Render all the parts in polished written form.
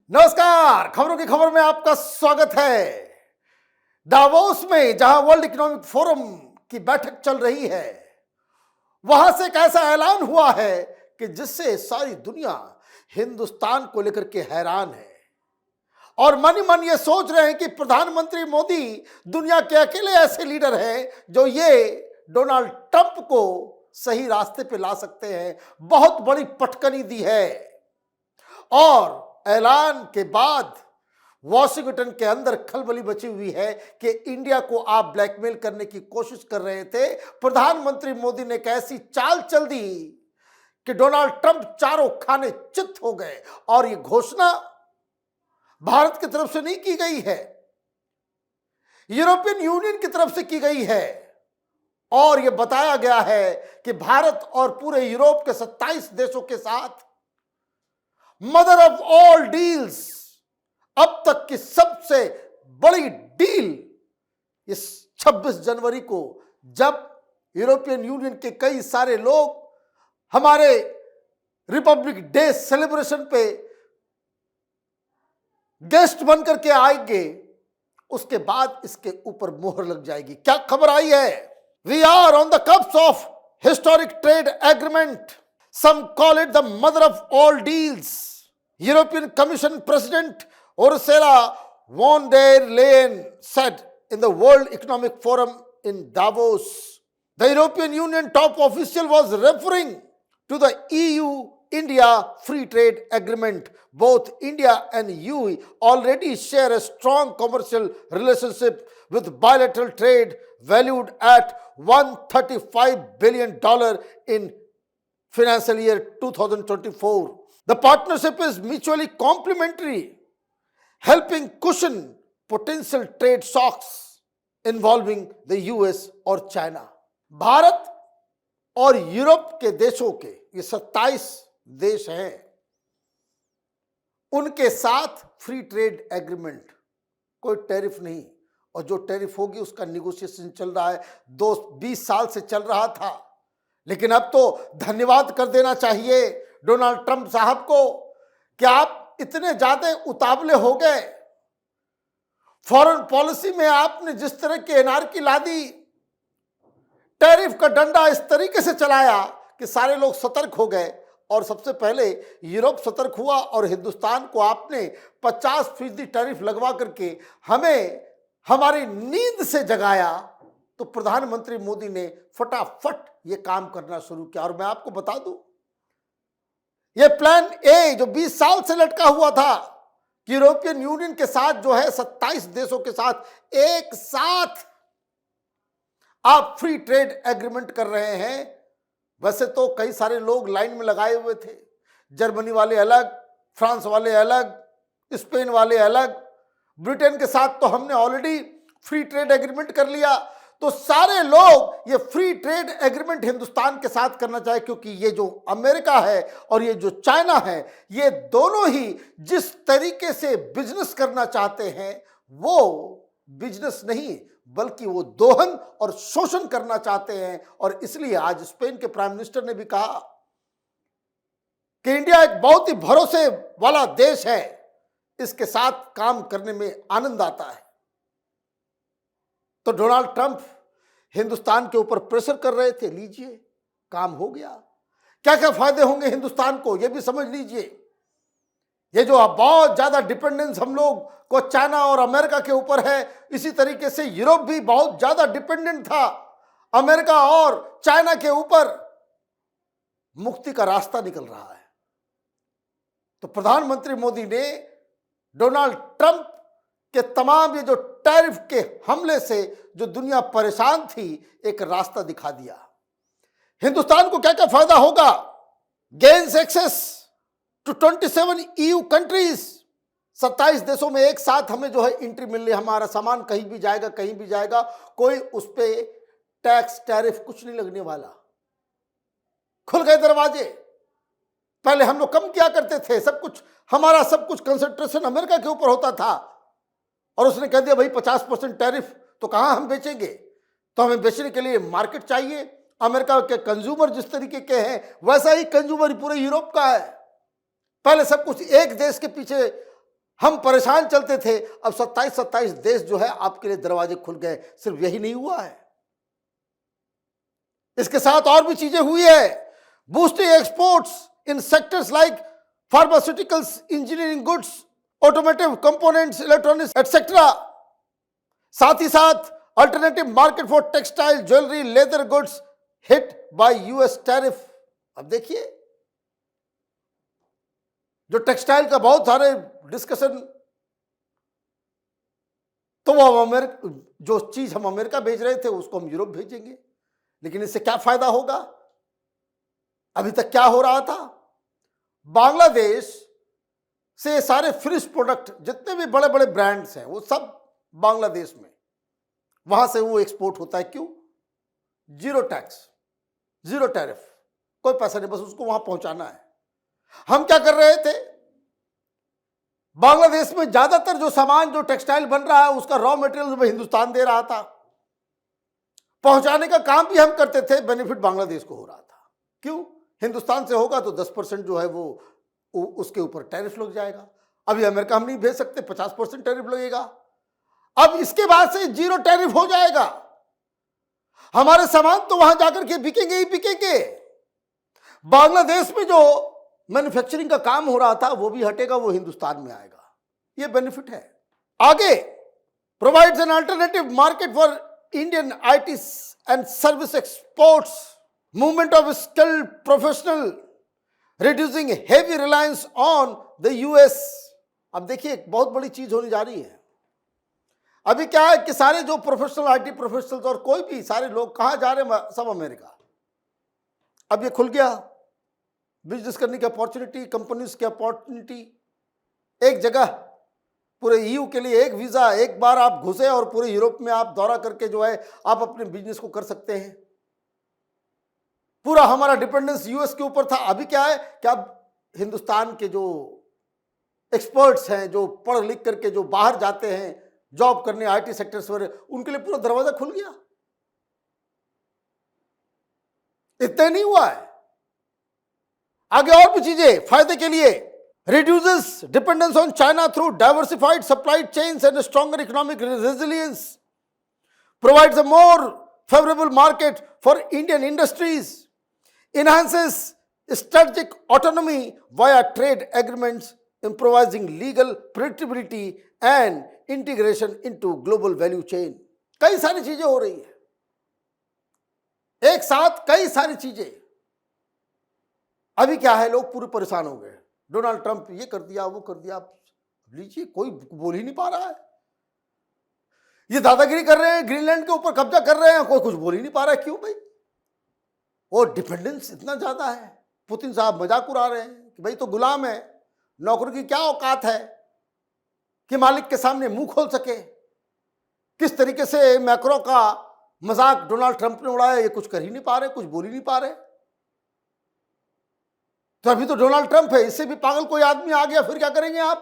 नमस्कार, खबरों की खबर में आपका स्वागत है। दावोस में जहां वर्ल्ड इकोनॉमिक फोरम की बैठक चल रही है, वहां से एक ऐसा ऐलान हुआ है कि जिससे सारी दुनिया हिंदुस्तान को लेकर के हैरान है और मन ही मन ये सोच रहे हैं कि प्रधानमंत्री मोदी दुनिया के अकेले ऐसे लीडर हैं जो ये डोनाल्ड ट्रंप को सही रास्ते पे ला सकते हैं। बहुत बड़ी पटकनी दी है और ऐलान के बाद वॉशिंगटन के अंदर खलबली मची हुई है कि इंडिया को आप ब्लैकमेल करने की कोशिश कर रहे थे। प्रधानमंत्री मोदी ने एक ऐसी चाल चल दी कि डोनाल्ड ट्रंप चारों खाने चित हो गए और ये घोषणा भारत की तरफ से नहीं की गई है, यूरोपियन यूनियन की तरफ से की गई है और यह बताया गया है कि भारत और पूरे यूरोप के 27 देशों के साथ मदर ऑफ ऑल डील्स, अब तक की सबसे बड़ी डील इस 26 जनवरी को, जब यूरोपियन यूनियन के कई सारे लोग हमारे रिपब्लिक डे सेलिब्रेशन पे गेस्ट बनकर के आएंगे, उसके बाद इसके ऊपर मोहर लग जाएगी। क्या खबर आई है? We are on the cups of historic trade agreement, some call it the mother of all deals. European Commission President Ursula von der Leyen said in the World Economic Forum in Davos. The European Union top official was referring to the EU-India Free Trade Agreement. Both India and EU already share a strong commercial relationship with bilateral trade valued at $135 billion in financial year 2024. The partnership is mutually complementary, helping cushion potential trade shocks involving the US और China. Bharat और Europe के देशों के ये 27 देश हैं, उनके साथ फ्री ट्रेड एग्रीमेंट, कोई टैरिफ नहीं, और जो टैरिफ होगी उसका निगोशिएशन चल रहा है। 20 साल से चल रहा था, लेकिन अब तो धन्यवाद कर देना चाहिए डोनाल्ड ट्रंप साहब को कि आप इतने ज्यादा उतावले हो गए। फॉरेन पॉलिसी में आपने जिस तरह की एनार्की ला दी, टैरिफ का डंडा इस तरीके से चलाया कि सारे लोग सतर्क हो गए और सबसे पहले यूरोप सतर्क हुआ और हिंदुस्तान को आपने 50% टैरिफ लगवा करके हमें हमारी नींद से जगाया। तो प्रधानमंत्री मोदी ने फटाफट ये काम करना शुरू किया और मैं आपको बता दूं, ये प्लान ए जो 20 साल से लटका हुआ था, यूरोपियन यूनियन के साथ जो है 27 देशों के साथ एक साथ आप फ्री ट्रेड एग्रीमेंट कर रहे हैं। वैसे तो कई सारे लोग लाइन में लगाए हुए थे, जर्मनी वाले अलग, फ्रांस वाले अलग, स्पेन वाले अलग, ब्रिटेन के साथ तो हमने ऑलरेडी फ्री ट्रेड एग्रीमेंट कर लिया। तो सारे लोग ये फ्री ट्रेड एग्रीमेंट हिंदुस्तान के साथ करना चाहे, क्योंकि ये जो अमेरिका है और ये जो चाइना है, ये दोनों ही जिस तरीके से बिजनेस करना चाहते हैं वो बिजनेस नहीं बल्कि वो दोहन और शोषण करना चाहते हैं। और इसलिए आज स्पेन के प्राइम मिनिस्टर ने भी कहा कि इंडिया एक बहुत ही भरोसे वाला देश है, इसके साथ काम करने में आनंद आता है। तो डोनाल्ड ट्रंप हिंदुस्तान के ऊपर प्रेशर कर रहे थे, लीजिए काम हो गया। क्या क्या फायदे होंगे हिंदुस्तान को ये भी समझ लीजिए। ये जो बहुत ज्यादा डिपेंडेंस हम लोग को चाइना और अमेरिका के ऊपर है, इसी तरीके से यूरोप भी बहुत ज्यादा डिपेंडेंट था अमेरिका और चाइना के ऊपर। मुक्ति का रास्ता निकल रहा है। तो प्रधानमंत्री मोदी ने डोनाल्ड ट्रंप के तमाम ये जो टैरिफ के हमले से जो दुनिया परेशान थी, एक रास्ता दिखा दिया। हिंदुस्तान को क्या क्या फायदा होगा? Gains access to 27 EU countries, 27 देशों में एक साथ हमें जो है एंट्री मिल रही है। हमारा सामान कहीं भी जाएगा, कहीं भी जाएगा, कोई उस पर टैक्स टैरिफ कुछ नहीं लगने वाला। खुल गए दरवाजे। पहले हम लोग कम किया करते थे, सब कुछ हमारा सब कुछ कंसंट्रेशन अमेरिका के ऊपर होता था और उसने कह दिया भाई 50% टैरिफ, तो कहां हम बेचेंगे? तो हमें बेचने के लिए मार्केट चाहिए। अमेरिका के कंज्यूमर जिस तरीके के हैं वैसा ही कंज्यूमर पूरे यूरोप का है। पहले सब कुछ एक देश के पीछे हम परेशान चलते थे, अब 27 देश जो है आपके लिए दरवाजे खुल गए। सिर्फ यही नहीं हुआ है, इसके साथ और भी चीजें हुई है। Boosting exports in sectors like pharmaceuticals, engineering goods, automotive components, electronics etcetera. साथ ही साथ alternative market for textile, jewellery, leather goods hit by US tariff. अब देखिए, जो टेक्सटाइल का बहुत सारे डिस्कशन, तो वो अमेरिका, जो चीज हम अमेरिका भेज रहे थे उसको हम यूरोप भेजेंगे, लेकिन इससे क्या फायदा होगा? अभी तक क्या हो रहा था? बांग्लादेश से सारे फिनिश प्रोडक्ट, जितने भी बड़े बड़े ब्रांड्स हैं, वो सब बांग्लादेश में, वहां से वो एक्सपोर्ट होता है। क्यों? जीरो टैक्स, जीरो टैरिफ, कोई पैसा नहीं, बस उसको वहां पहुंचाना है। हम क्या कर रहे थे? बांग्लादेश में ज्यादातर जो सामान, जो टेक्सटाइल बन रहा है, उसका रॉ मटेरियल हिंदुस्तान दे रहा था, पहुंचाने का काम भी हम करते थे। बेनिफिट बांग्लादेश को हो रहा था। क्यों? हिंदुस्तान से होगा तो 10% जो है वो उसके ऊपर टैरिफ लग जाएगा। अभी अमेरिका हम नहीं भेज सकते, 50% टैरिफ लगेगा। अब इसके बाद से जीरो टैरिफ हो जाएगा। हमारे सामान तो वहां जाकर के बिकेंगे ही बिकेंगे। बांग्लादेश में जो मैन्युफैक्चरिंग का काम हो रहा था वो भी हटेगा, वो हिंदुस्तान में आएगा। ये बेनिफिट है। आगे, provides an alternative market for Indian IT and service exports, movement of skilled professional, reducing heavy reliance on the US. अब देखिए, एक बहुत बड़ी चीज होने जा रही है। अभी क्या है कि सारे जो प्रोफेशनल, आईटी प्रोफेशनल्स और कोई भी, सारे लोग कहां जा रहे हैं? सब अमेरिका। अब ये खुल गया, बिजनेस करने की अपॉर्चुनिटी, कंपनीज की अपॉर्चुनिटी, एक जगह, पूरे ईयू के लिए एक वीजा, एक बार आप घुसे और पूरे यूरोप में आप दौरा करके जो है आप अपने बिजनेस को कर सकते हैं। पूरा हमारा डिपेंडेंस यूएस के ऊपर था। अभी क्या है कि अब हिंदुस्तान के जो एक्सपर्ट्स हैं, जो पढ़ लिख करके जो बाहर जाते हैं जॉब करने आईटी सेक्टर्स में, उनके लिए पूरा दरवाजा खुल गया। इतना नहीं हुआ है, आगे और भी चीजें फायदे के लिए। reduces dependence on China through diversified supply chains and a stronger economic resilience, provides a more favorable market for Indian industries, enhances strategic autonomy via trade agreements, improvising legal predictability and integration into global value chain। कई सारी चीजें हो रही है, एक साथ कई सारी चीजें। अभी क्या है, लोग पूरे परेशान हो गए। डोनाल्ड ट्रंप ये कर दिया, वो कर दिया। लीजिए, कोई बोल ही नहीं पा रहा है। ये दादागिरी कर रहे हैं, ग्रीनलैंड के ऊपर कब्जा कर रहे हैं, कोई कुछ बोल ही नहीं पा रहा है। क्यों भाई? वो डिपेंडेंस इतना ज्यादा है। पुतिन साहब मजाक उड़ा रहे हैं कि भाई तो गुलाम है, नौकर की क्या औकात है कि मालिक के सामने मुंह खोल सके। किस तरीके से मैक्रो का मजाक डोनाल्ड ट्रंप ने उड़ाया, ये कुछ कर ही नहीं पा रहे, कुछ बोल ही नहीं पा रहे। तो अभी तो डोनाल्ड ट्रंप है, इससे भी पागल कोई आदमी आ गया, फिर क्या करेंगे आप?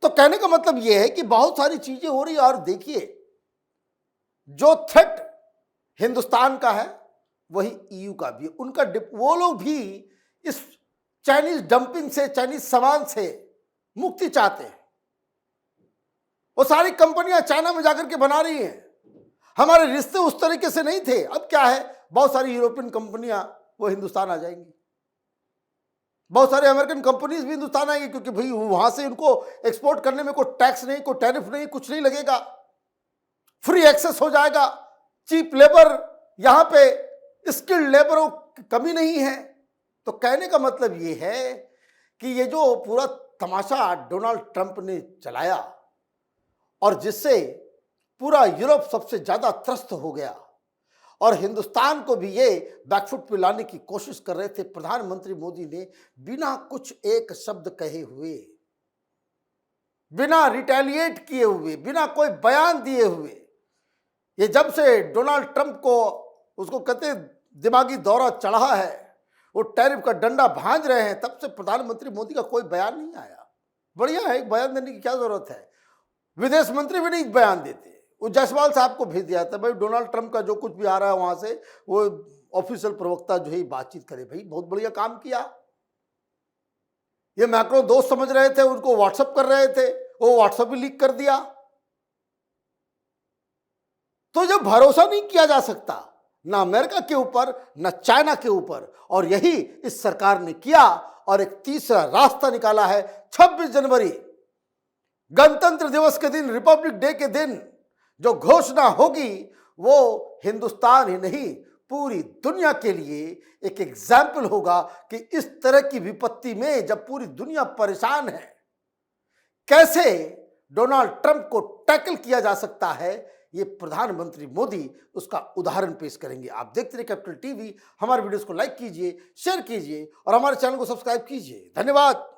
तो कहने का मतलब यह है कि बहुत सारी चीजें हो रही है। और देखिए, जो थ्रेट हिंदुस्तान का है वही ईयू का भी है। उनका वो लोग भी इस चाइनीज डंपिंग से, चाइनीज सामान से मुक्ति चाहते हैं। वो सारी कंपनियां चाइना में जाकर के बना रही हैं। हमारे रिश्ते उस तरीके से नहीं थे। अब क्या है, बहुत सारी यूरोपियन कंपनियां वो हिंदुस्तान आ जाएंगी, बहुत सारे अमेरिकन कंपनीज भी हिंदुस्तान आएंगी, क्योंकि भाई वहां से उनको एक्सपोर्ट करने में कोई टैक्स नहीं, कोई टैरिफ नहीं, कुछ नहीं लगेगा, फ्री एक्सेस हो जाएगा, चीप लेबर, यहां पे स्किल्ड लेबरों की कमी नहीं है। तो कहने का मतलब ये है कि ये जो पूरा तमाशा डोनाल्ड ट्रंप ने चलाया और जिससे पूरा यूरोप सबसे ज्यादा त्रस्त हो गया और हिंदुस्तान को भी ये बैकफुट पे लाने की कोशिश कर रहे थे, प्रधानमंत्री मोदी ने बिना कुछ एक शब्द कहे हुए, बिना रिटेलिएट किए हुए, बिना कोई बयान दिए हुए, ये जब से डोनाल्ड ट्रंप को, उसको कहते दिमागी दौरा चढ़ा है, वो टैरिफ का डंडा भांज रहे हैं, तब से प्रधानमंत्री मोदी का कोई बयान नहीं आया। बढ़िया है, एक बयान देने की क्या जरूरत है? विदेश मंत्री भी नहीं बयान देते, वो जायसवाल साहब को भेज दिया था, भाई डोनाल्ड ट्रंप का जो कुछ भी आ रहा है वहां से वो ऑफिशियल प्रवक्ता जो है बातचीत करे। भाई बहुत बढ़िया काम किया। ये मैक्रो दोस्त समझ रहे थे, उनको व्हाट्सएप कर रहे थे, वो व्हाट्सएप भी लीक कर दिया। तो जब भरोसा नहीं किया जा सकता ना अमेरिका के ऊपर ना चाइना के ऊपर, और यही इस सरकार ने किया और एक तीसरा रास्ता निकाला है। 26 जनवरी गणतंत्र दिवस के दिन, रिपब्लिक डे के दिन जो घोषणा होगी वो हिंदुस्तान ही नहीं पूरी दुनिया के लिए एक एग्जाम्पल होगा कि इस तरह की विपत्ति में जब पूरी दुनिया परेशान है, कैसे डोनाल्ड ट्रंप को टैकल किया जा सकता है। ये प्रधानमंत्री मोदी उसका उदाहरण पेश करेंगे। आप देखते रहिए कैपिटल टीवी। हमारे वीडियोस को लाइक कीजिए, शेयर कीजिए और हमारे चैनल को सब्सक्राइब कीजिए। धन्यवाद।